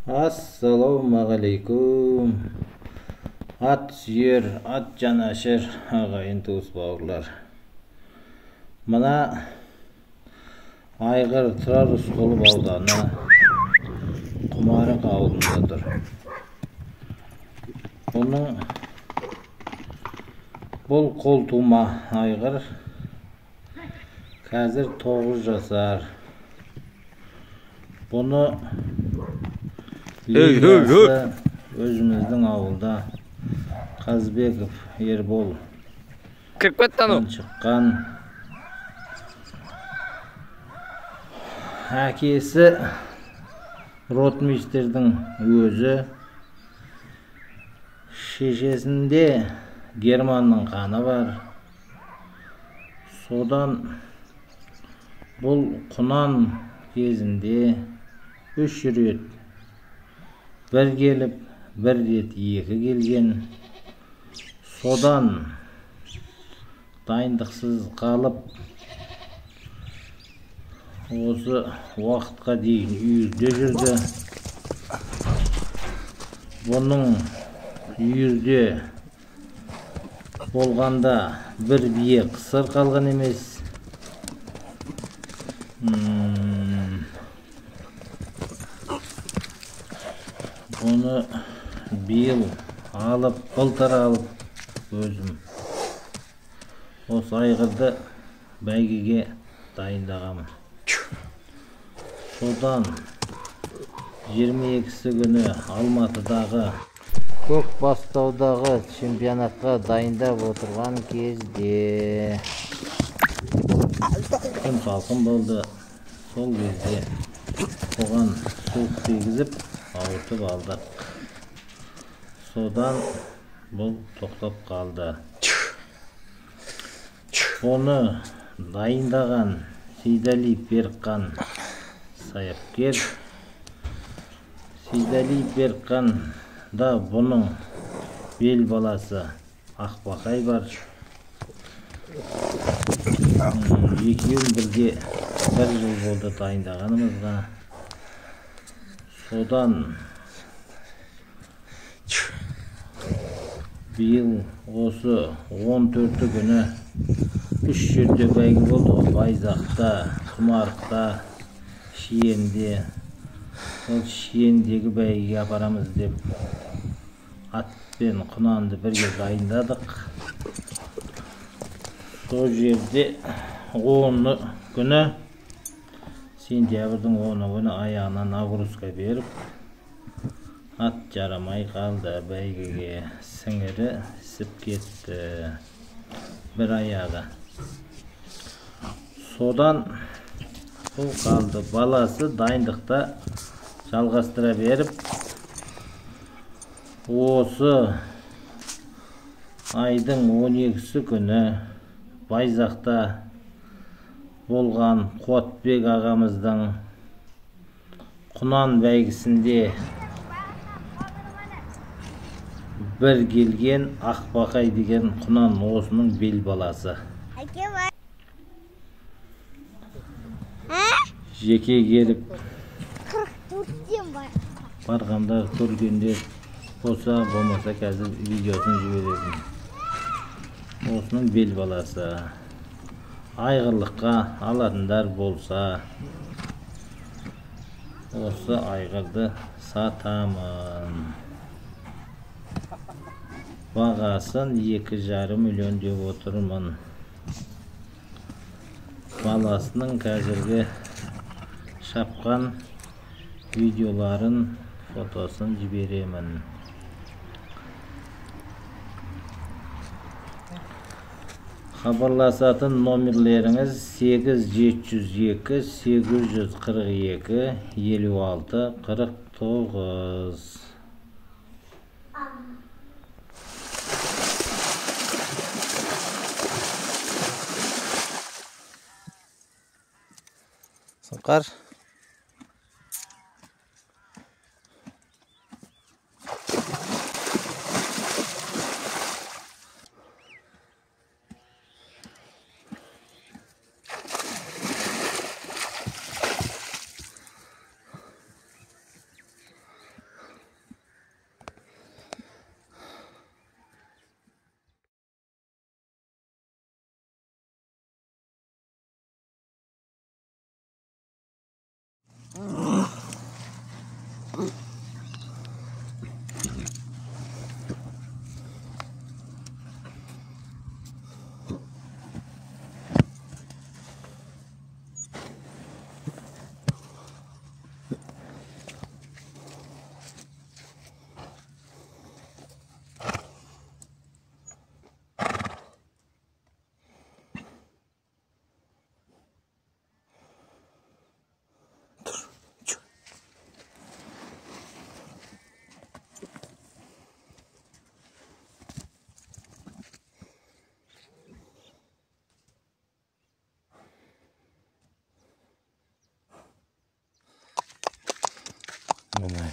Assalamualaikum. At sүйер, ат жанашыр ағайын туыс бауырлар. Мына Айғыр Тұрар Рысқұлов ауданы Құмарық ауылында тұр. Бұл қолтума айғыр қазір 9 жасар. Бұны өзіміздің ауылда Қазбеков Ербол шыққан. Әкесі ротмистердің өзі, шешесінде Германның қаны бар. Содан бұл құнан кезінде 3 рет, бір келіп, бір рет екі келген. Содан дайындықсыз қалып, осы уақытқа дейін үйірде жүрді. Бұның үйірде болғанда бір бие қысыр қалған емес. Оны биыл алып, былтыр алып, өзім осы айғырды бәйгеге дайындағамын. Содан 22-сі күні Алматыдағы Көкбастаудағы чемпионатқа дайындап отырған кезде күн салқын болды. Сол кезде оған суық тигізіп ауыртып алдық. Содан бұл тоқтап қалды. Оны дайындаған Сейдали Берқан саяпкер. Сейдали Берқан да бұның бел баласы Ақбақай бар. Екеуін бірге 1 жыл болды дайындағанымызға. Содан биыл осы 14 күні 3 жерде бәйге болды. Байзақта, Құмарықта, Шиенде. Ол Шиендегі бәйгеге апарамыз деп ат пен құнанды бірге дайындадық. Сол жерде 10 күні, сентябрьдің 10 күні аяғына нагрузка беріп, ат жарамай қалды бәйгеге. Сіңірі сіп кетті бір аяғы. Содан бұл қалды. Баласы дайындықта жалғастыра беріп, осы айдың 12-сі күні Байзақта болған Қуатбек ағамыздың құнан бәйгісінде бір келген Ақбақай деген құнан, осының бел баласы. Жеке келіп барғандар, көргендер болса, болмаса қазір видеосын жіберетін. Осының бел баласы. Айғырлыққа алатындар болса, осы айғырды сатамын. Бағасын 2,5 миллион деп отырмын. Баласының қазіргі шапқан видеоларын, фотосын жіберемін. Хабарласатын номерлеріңіз 8702 842 56 49. Сұңқар. Menayır.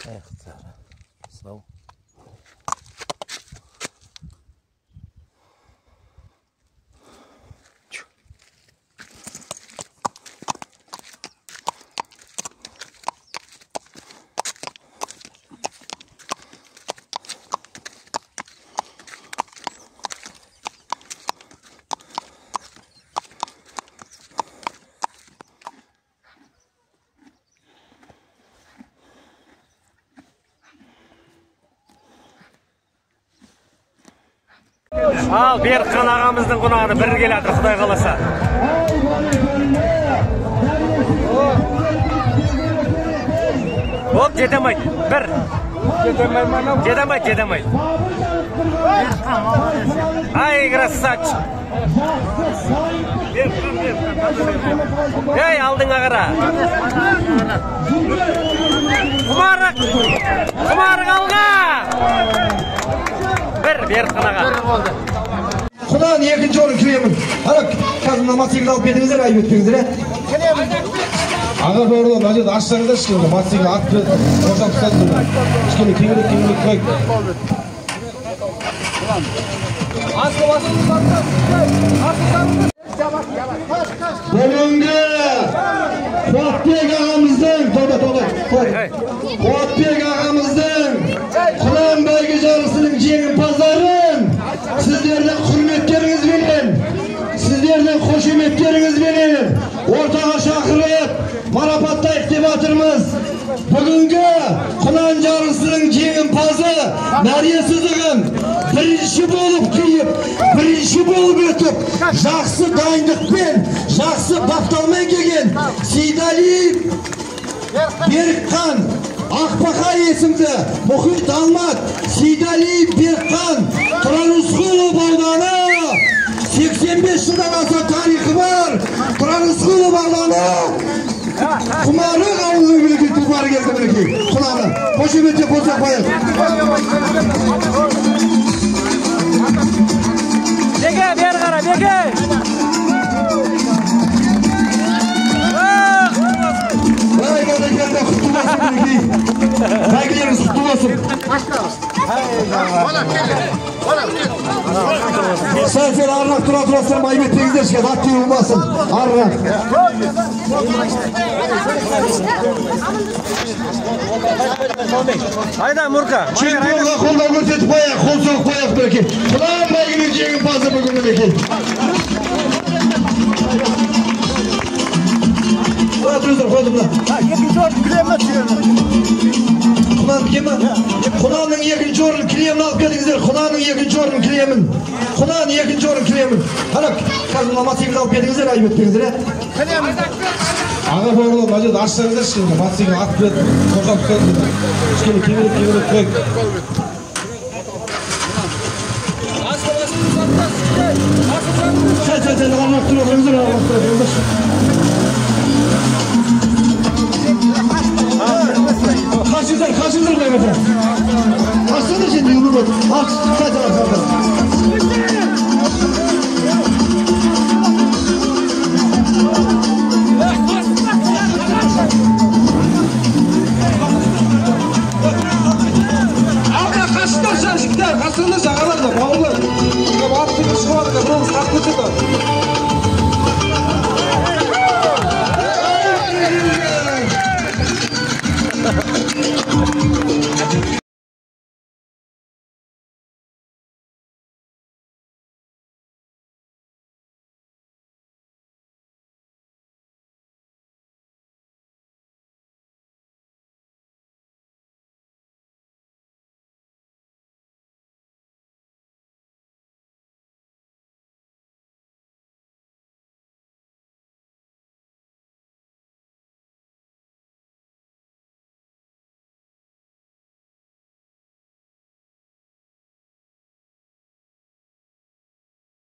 Ayakları. Sağ ol. Al Berkan ağamыздың қонағына бір келеді, Құдай қаласа. Оп, жетемайды. Бір. Жетемайды. Ай, красавчик. Ей, алдыңа қара. Құмарық алға. Bir Berkan ağa. Құдан екінші орын кіремін. Арак, қазір мотоцикл алып кетіңіздер, айып өтпеңіздер. Аға бауырлар, мына жерде ашсаңыздар кішкене мотоцикл атып қоршап тастадыңдар. Кішкене кеңірек қойып. Бүгінгі Қуатбек ағамыздың, Қуатбек ағамыздың Құлан бәйге жарысының жеңімпаздарын сіздердің құрметтеріңізбенен, сіздердің қошеметтеріңізбенен ортаға шақырып марапаттайық деп жатырмыз. Бүгінгі Құлан жарысының жеңімпазы Мәре Сыздығын бірінші болып қиып, бірінші болып өтіп, жақсы дайындықпен, жақсы бапталмен келген Сейдалиев Берікхан Ақбақай есімді Мұхит Алмат Сейдалиев Берікхан Тұран Рысқұлов ауданы 85 жылдан аса тарихы бар Тұран Рысқұлов ауданы Құмарық ауылы мінекей тұлғары келді мінекей құланы қошеметтеп қосақ қояйық. Беге, бері қара, беге! Бәйгелеріңіз құтты болсын мінекей. Бәйгелеріңіз құтты болсын. Сәл арырақ тұра-тұрасынан майбет тегіздер шекет, ат тегі болмасын. Арырақ. Айда, Мурка. Чемпионға қолдау көрсетіп қояйық, қол соғып қояйық мінекей. Құлан бәйгенің жеңімпазы бүгін мінекей. Тұрыңыздар, қойды мына. Екінші орын кілемі түсіреді. Құлан кемі? Құланның екінші орын кілемін алып кетіңіздер. Құланның екінші орын кілемін. Құлан екінші орын кілемін. Қарап, қазір мотоцикл алып кетіңіздер, айып өтпеңіздер. Аға бауырлар, мына жерде ашсаңыздар кішкене мотоцикл атып қоршап тастадыңдар. Кішкене кеңірек қойып. Сәл, арырақ тұра тұрыңыздар, арырақ тұра тұрыңыздар.